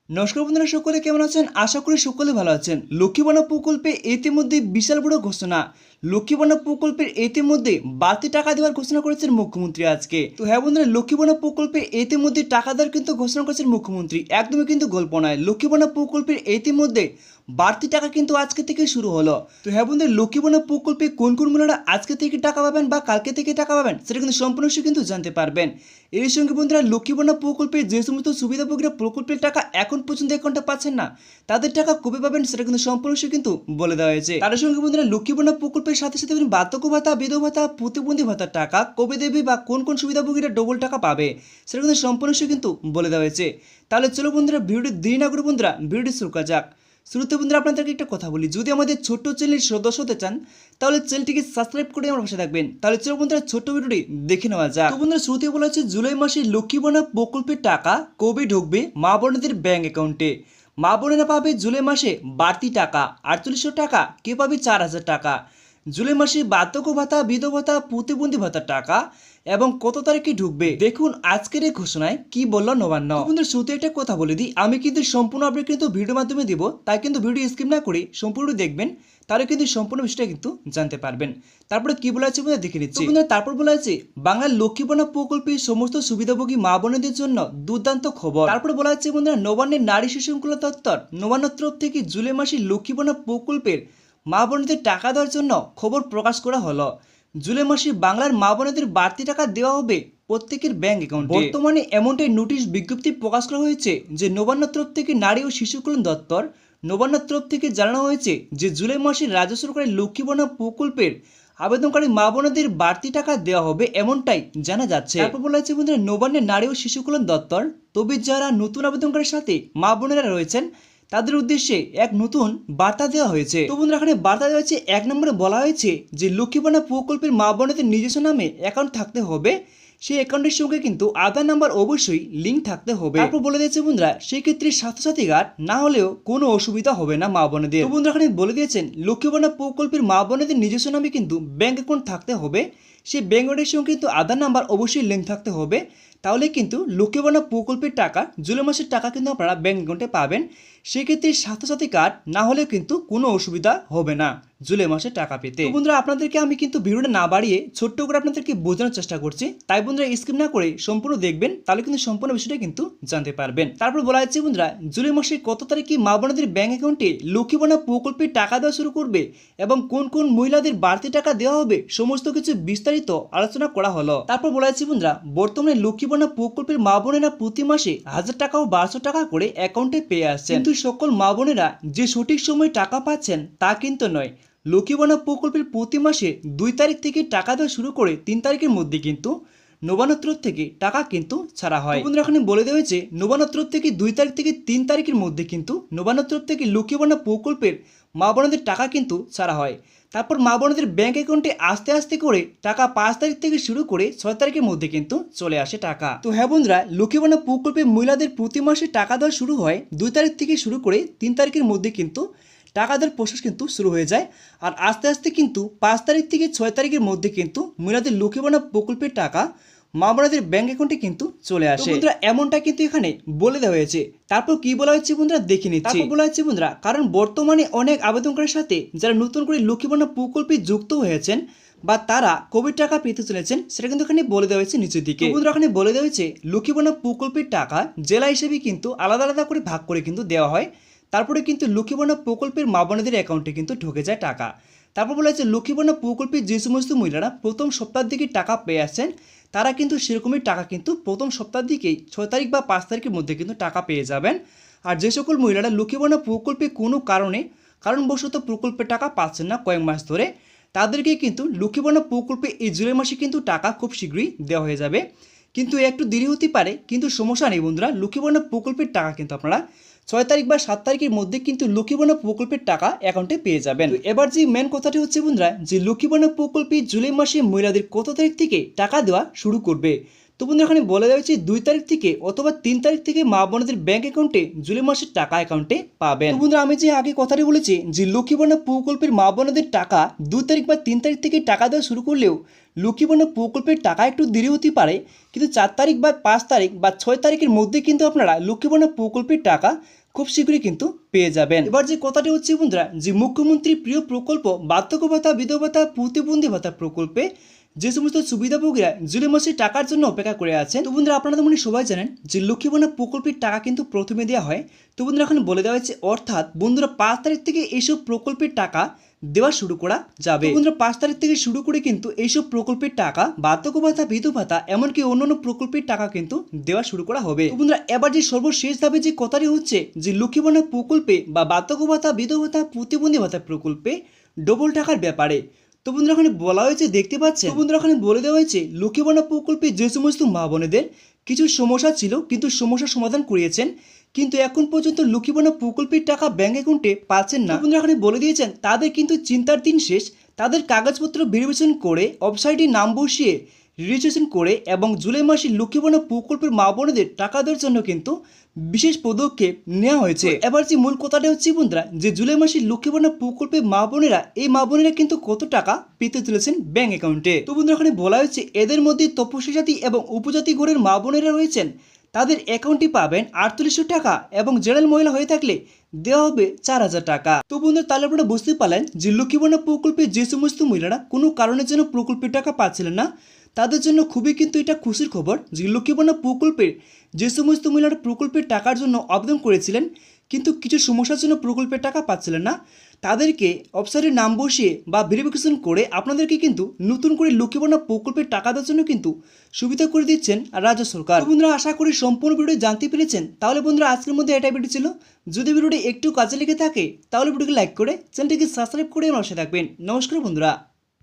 নমস্কার বন্ধুরা, সকলে কেমন আছেন? আশা করি সকলে ভালো আছেন। লক্ষ্মী ভাণ্ডার প্রকল্পে ইতিমধ্যে বিশাল বড় ঘোষণা। লক্ষ্মী ভাণ্ডার প্রকল্পের ইতিমধ্যে বাড়তি টাকা দেওয়ার ঘোষণা করেছেন মুখ্যমন্ত্রী আজকে। তো হ্যাঁ বন্ধুরা, লক্ষ্মী ভাণ্ডার প্রকল্পে ইতিমধ্যে টাকা দেওয়ার কিন্তু ঘোষণা করেছেন মুখ্যমন্ত্রী। একদমই কিন্তু গল্প নয়। লক্ষ্মী ভাণ্ডার প্রকল্পের ইতিমধ্যে বাড়তি টাকা কিন্তু আজকে থেকে শুরু হলো। তো হ্যাঁ বন্ধুরা, লক্ষ্মী ভাণ্ডার প্রকল্পে কোন কোন মহিলারা আজকে থেকে টাকা পাবেন বা কালকে থেকে টাকা পাবেন সেটা কিন্তু সম্পূর্ণ কিন্তু জানতে পারবেন। এর সঙ্গে বন্ধুরা, লক্ষ্মী ভাণ্ডার প্রকল্পে যে সমস্ত সুবিধাভোগীরা প্রকল্পের টাকা এখন পর্যন্ত অ্যাকাউন্টে পাচ্ছেন না, তাদের টাকা কবে পাবেন সেটা কিন্তু সম্পূর্ণ কিন্তু বলে দেওয়া হয়েছে। তার সঙ্গে বন্ধুরা, লক্ষ্মী ভাণ্ডার প্রকল্পের সাথে সাথে বার্ধক্য ভাতা, বিধবা ভাতা, প্রতিবন্ধী ভাতার টাকা কবে দেবে বা কোন কোন সুবিধাভোগীরা ডবল টাকা পাবে সেটা কিন্তু সম্পূর্ণ কিন্তু বলে দেওয়া হয়েছে। তাহলে চলো বন্ধুরা, ভিডিওটি দেরি না করে বন্ধুরা ভিডিওটি শুরু করা যাক। শুরুতে বন্ধুরা আপনাদেরকে একটা কথা বলি, যদি আমাদের ছোট্ট চ্যানেলের সদস্য হতে চান তাহলে চ্যানেলটিকে সাবস্ক্রাইব করে আমার পাশে থাকবেন। তাহলে চলো বন্ধুরা, ছোট্ট ভিডিওটি দেখে নেওয়া যাক। তো বন্ধুরা, শুরুতে বলা হচ্ছে জুলাই মাসে লক্ষ্মী ভাণ্ডার প্রকল্পের টাকা কবে ঢুকবে মা বোনদের ব্যাংক অ্যাকাউন্টে। মা বোনেরা পাবে জুলাই মাসে বাড়তি টাকা 4800 টাকা, কে পাবে 4000 টাকা। জুলাই মাসে বার্ধক্য ভাতা, বিধবা ভাতা, প্রতিবন্ধী ভাতার টাকা এবং কত তারিখে ঢুকবে দেখুন আজকের এই ঘোষণায় কি বললো নবান্ন। বন্ধুরা, শুরুতে একটা কথা বলে দিই, আমি কিন্তু সম্পূর্ণ আপডেট কিন্তু ভিডিওর মাধ্যমে দিব, তাই কিন্তু ভিডিও স্কিপ না করে সম্পূর্ণ দেখবেন, তাহলে কিন্তু সম্পূর্ণ বিষয়টা কিন্তু জানতে পারবেন। তারপরে কি বলা আছে বন্ধুরা দেখে নিচ্ছি। তারপর বলা আছে বাংলার লক্ষ্মী ভাণ্ডার প্রকল্পের সমস্ত সুবিধাভোগী মা বোনদের জন্য দুর্দান্ত খবর। তারপরে বলা আছে বন্ধুরা, নবান্নের নারী শিশু শৃঙ্খলা দপ্তর নবান্ন তরফ থেকে জুলাই মাসে লক্ষ্মী ভাণ্ডার প্রকল্পের মা বোনদের টাকা দেওয়ার জন্য খবর প্রকাশ করা হলো। জুলাই মাসে বাংলার মা বোনদের বাড়তি টাকা দেওয়া হবে প্রত্যেকের ব্যাংক অ্যাকাউন্টে। বর্তমানে এমনটাই নোটিশ বিজ্ঞপ্তি প্রকাশ করা হয়েছে যে নবান্ন তরফ থেকে নারী ও শিশু কল্যাণ দপ্তর নবান্ন তরফ থেকে জানানো হয়েছে যে জুলাই মাসে রাজ্য সরকারের লক্ষ্মী ভাণ্ডার প্রকল্পের আবেদনকারী মা বোনদের বাড়তি টাকা দেওয়া হবে এমনটাই জানা যাচ্ছে। তারপর বলা হয়েছে বন্ধুরা, নবান্নের নারী ও শিশু কল্যাণ দপ্তর তবে যারা নতুন আবেদনকারীর সাথে মা বোনেরা রয়েছেন তাদের উদ্দেশ্যে এক নতুন বার্তা দেওয়া হয়েছে। তো বন্ধুরা, এখানে বার্তা দেওয়া হয়েছে, এক নম্বরে বলা হয়েছে যে লক্ষ্মী ভাণ্ডার প্রকল্পের মা বোনদের নিজস্ব নামে অ্যাকাউন্ট থাকতে হবে, সেই অ্যাকাউন্টের সঙ্গে কিন্তু আধার নাম্বার অবশ্যই লিঙ্ক থাকতে হবে। তারপর বলে দিয়েছে বন্ধুরা, সেই ক্ষেত্রে স্বাস্থ্যসাথী কার্ড না হলেও কোনো অসুবিধা হবে না মা বোনেদের। তো বন্ধুরা, এখানে বলে দিয়েছেন লক্ষ্মী ভাণ্ডার প্রকল্পের মা বোনেদের নিজস্ব নামে কিন্তু ব্যাংক অ্যাকাউন্ট থাকতে হবে, সেই ব্যাংক অ্যাকাউন্টের সঙ্গে কিন্তু আধার নাম্বার অবশ্যই লিঙ্ক থাকতে হবে, তাহলে কিন্তু লক্ষ্মী ভাণ্ডার প্রকল্পের টাকা জুলাই মাসের টাকা কিন্তু আপনারা ব্যাংক অ্যাকাউন্টে পাবেন। সেক্ষেত্রে স্বাস্থ্যসাথী কার্ড না হলে কিন্তু কোনো অসুবিধা হবে না জুলাই মাসে টাকা পেতে। বন্ধুরা, আপনাদেরকে আমি কিন্তু ভিডিওটা না বাড়িয়ে ছোট্ট করে আপনাদেরকে বোঝানোর চেষ্টা করছি, তাই বন্ধুরা স্কিপ না করে সম্পূর্ণ দেখবেন, তাহলে কিন্তু সম্পূর্ণ বিষয়টা কিন্তু জানতে পারবেন। তারপর বলা হচ্ছে বন্ধুরা, জুলাই মাসের কত তারিখে মা বোনদের ব্যাংক অ্যাকাউন্টে লক্ষ্মী ভাণ্ডার প্রকল্পের টাকা দেওয়া শুরু করবে এবং কোন কোন মহিলাদের বাড়তি টাকা দেওয়া হবে সমস্ত কিছু বিস্তারিত আলোচনা করা হলো। তারপর বলা হচ্ছে বন্ধুরা, বর্তমানে লক্ষ্মী ভাণ্ডার প্রকল্পের মা বোনেরা প্রতি মাসে 1000 টাকা ও 1200 টাকা করে অ্যাকাউন্টে পেয়ে আসছেন, কিন্তু সকল মা বোনেরা যে সঠিক সময় টাকা পাচ্ছেন তা কিন্তু নয়। লক্ষ্মী ভাণ্ডার প্রকল্পের প্রতি মাসে 2 তারিখ থেকে টাকা দেওয়া শুরু করে 3 তারিখের মধ্যে কিন্তু নবান্ন তরফ থেকে টাকা কিন্তু ছাড়া হয়। বন্ধুরা, এখানে বলে দেওয়া হয়েছে নবান্ন তরফ থেকে 2 তারিখ থেকে 3 তারিখের মধ্যে কিন্তু নবান্ন তরফ থেকে লক্ষ্মী ভাণ্ডার প্রকল্পের মা বোনদের টাকা কিন্তু ছাড়া হয়। তারপর মা বোনদের ব্যাংক অ্যাকাউন্টে আস্তে আস্তে করে টাকা 5 তারিখ থেকে শুরু করে 6 তারিখের মধ্যে কিন্তু চলে আসে টাকা। তো হ্যাঁ বন্ধুরা, লক্ষ্মী ভাণ্ডার প্রকল্পে মহিলাদের প্রতি মাসে টাকা দেওয়া শুরু হয় 2 তারিখ থেকে শুরু করে 3 তারিখের মধ্যে কিন্তু টাকা দেওয়ার প্রসেস কিন্তু শুরু হয়ে যায়, আর আস্তে আস্তে কিন্তু 5 তারিখ থেকে 6 তারিখের মধ্যে কিন্তু মহিলাদের লক্ষ্মী ভাণ্ডার প্রকল্পের টাকা মা বোনদের ব্যাংক অ্যাকাউন্টে কিন্তু চলে আসে। বন্ধুরা, এমনটা কিন্তু এখানে বলে দেওয়া হয়েছে। তারপর কি বলা হচ্ছে বন্ধুরা দেখে নিচ্ছি। তারপর বলা হচ্ছে বন্ধুরা, কারণ বর্তমানে অনেক আবেদনকারীর সাথে যারা নতুন করে লক্ষ্মী ভাণ্ডার প্রকল্পে যুক্ত হয়েছেন বা তারা কোভিড টাকা পেতে চলেছেন সেটা কিন্তু এখানে বলে দেওয়া হয়েছে নিচের দিকে। বন্ধুরা, এখানে বলে দেওয়া হয়েছে লক্ষ্মী ভাণ্ডার প্রকল্পের টাকা জেলা হিসেবে কিন্তু আলাদা আলাদা করে ভাগ করে কিন্তু দেওয়া হয়, তারপরে কিন্তু লক্ষ্মী ভাণ্ডার প্রকল্পের মা বোনদের অ্যাকাউন্টে কিন্তু ঢুকে যায় টাকা। তারপর বলা হচ্ছে লক্ষ্মী ভাণ্ডার প্রকল্পের যে সমস্ত মহিলারা প্রথম সপ্তাহের দিকে টাকা পেয়ে আসছেন তারা কিন্তু সেরকমই টাকা কিন্তু প্রথম সপ্তাহের দিকেই 6 তারিখ বা 5 তারিখের মধ্যে কিন্তু টাকা পেয়ে যাবেন। আর যে সকল মহিলারা লক্ষ্মী ভাণ্ডার প্রকল্পে কোনো কারণবশত প্রকল্পের টাকা পাচ্ছেন না কয়েক মাস ধরে, তাদেরকে কিন্তু লক্ষ্মী ভাণ্ডার প্রকল্পে এই জুলাই মাসে কিন্তু টাকা খুব শীঘ্রই দেওয়া হয়ে যাবে, কিন্তু একটু দেরি হতে পারে, কিন্তু সমস্যা নেই বন্ধুরা, লক্ষ্মী ভাণ্ডার প্রকল্পের টাকা কিন্তু আপনারা 6 তারিখ বা 7 তারিখের মধ্যে কিন্তু লক্ষ্মী ভাণ্ডার প্রকল্পের টাকা অ্যাকাউন্টে পেয়ে যাবেন। এবার যে মেন কথাটি হচ্ছে বন্ধুরা, যে লক্ষ্মী ভাণ্ডার প্রকল্পে জুলাই মাসে মহিলাদের কত তারিখ থেকে টাকা দেওয়া শুরু করবে। তো বন্ধুরা এখানে বলে দেওয়া হয়েছে 2 তারিখ থেকে অথবা 3 তারিখ থেকে মা বোনদের ব্যাংক অ্যাকাউন্টে জুলাই মাসের টাকা অ্যাকাউন্টে পাবেন। তো বন্ধুরা আমি যে আগে কথাটি বলেছি যে লক্ষ্মী ভান্ডার প্রকল্পের মা বোনদের টাকা 2 তারিখ বা 3 তারিখ থেকে টাকা দেওয়া শুরু করলেও লক্ষ্মী ভান্ডার প্রকল্পের টাকা একটু দেরি হতে পারে, কিন্তু 4 তারিখ বা 5 তারিখ বা 6 তারিখের মধ্যে কিন্তু আপনারা লক্ষ্মী ভান্ডার প্রকল্পের টাকা খুব শীঘ্রই কিন্তু পেয়ে যাবেন। এবার যে কথাটি হচ্ছে বন্ধুরা যে মুখ্যমন্ত্রী প্রিয় প্রকল্প বার্ধক্য ভাতা, বিধবা ভাতা, প্রতিবন্ধী ভাতা প্রকল্পে যে সমস্ত সুবিধাভোগীরা জুলাই মাসে টাকার জন্য অপেক্ষা করে আছেন, তো বন্ধুরা আপনারা তো মনে সবাই জানেন যে লক্ষ্মী ভান্ডার প্রকল্পের টাকা কিন্তু প্রথমে দেওয়া হয়। তো বন্ধুরা এখন বলে দেওয়া হয়েছে অর্থাৎ বন্ধুরা 5 তারিখ থেকে এইসব প্রকল্পের টাকা দেওয়া শুরু করা যাবে। বন্ধুরা 5 তারিখ থেকে শুরু করে কিন্তু এইসব প্রকল্পের টাকা বার্ধক্য ভাতা, বিধবা ভাতা এমনকি অন্যান্য প্রকল্পের টাকা কিন্তু দেওয়া শুরু করা হবে। তো বন্ধুরা এবার যে সর্বশেষ ধাপে যে কথাটি হচ্ছে যে লক্ষ্মী ভান্ডার প্রকল্পে বা বার্ধক্য ভাতা, বিধবা ভাতা, প্রতিবন্ধী ভাতা প্রকল্পে ডবল টাকার ব্যাপারে তো বন্ধুরা এখানে বলা হয়েছে দেখতে পাচ্ছেন। তো বন্ধুরা এখানে বলে দেওয়া হয়েছে লক্ষ্মী ভান্ডার প্রকল্পে যে সমস্ত মা বোনেদের কিছু সমস্যা ছিল কিন্তু সমস্যার সমাধান করিয়েছেন, কিন্তু এখন পর্যন্ত লক্ষ্মী ভান্ডার প্রকল্পের টাকা ব্যাংক অ্যাকাউন্টে পাচ্ছেন না, বন্ধুরা এখানে বলে দিয়েছেন তাদের কিন্তু চিন্তার দিন শেষ। তাদের কাগজপত্র ভেরিফিকেশন করে ওয়েবসাইটে নাম বসিয়ে রেজিস্ট্রেশন করে এবং জুলাই মাসে লক্ষ্মী ভান্ডার প্রকল্পের মা বোনেদের টাকা দেওয়ার জন্য কিন্তু বিশেষ পদক্ষেপ নেওয়া হয়েছে। এবার যে মূল কথাটা হচ্ছে বন্ধুরা যে জুলাই মাসে লক্ষ্মী ভান্ডার প্রকল্পের মা বোনেরা এই মা বোনেরা কিন্তু কত টাকা পেতে চলেছেন ব্যাংক অ্যাকাউন্টে। তো বন্ধুরা এখানে বলা হয়েছে এদের মধ্যে তপস্বী জাতি এবং উপজাতি ঘরের মা বোনেরা রয়েছেন, তাদের অ্যাকাউন্টে পাবেন 4800 টাকা এবং জেনারেল মহিলা হয়ে থাকলে দেওয়া হবে 4000 টাকা। তো বন্ধুরা তাহলে আপনারা বুঝতে পারলেন যে লক্ষ্মী ভান্ডার প্রকল্পে যে সমস্ত মহিলারা কোনো কারণের জন্য প্রকল্পের টাকা পাচ্ছিলেন না তাদের জন্য খুবই কিন্তু এটা খুশির খবর যে লক্ষ্মী ভান্ডার প্রকল্পের যে সমস্ত মহিলারা প্রকল্পের টাকার জন্য আবেদন করেছিলেন কিন্তু কিছু সমস্যার জন্য প্রকল্পের টাকা পাচ্ছিলেন না, তাদেরকে অফিসারের নাম বসিয়ে বা ভেরিফিকেশন করে আপনাদেরকে কিন্তু নতুন করে লক্ষ্মী ভান্ডার প্রকল্পের টাকা দেওয়ার জন্য কিন্তু সুবিধা করে দিচ্ছেন রাজ্য সরকার। বন্ধুরা আশা করি সম্পূর্ণ ভিডিও জানতে পেরেছেন। তাহলে বন্ধুরা আজকের মধ্যে এটাই ভিডিও ছিল। যদি ভিডিওটি একটু কাজে লেগে থাকে তাহলে ভিডিওকে লাইক করে চ্যানেলটিকে সাবস্ক্রাইব করে আমার পাশে থাকবেন। নমস্কার বন্ধুরা।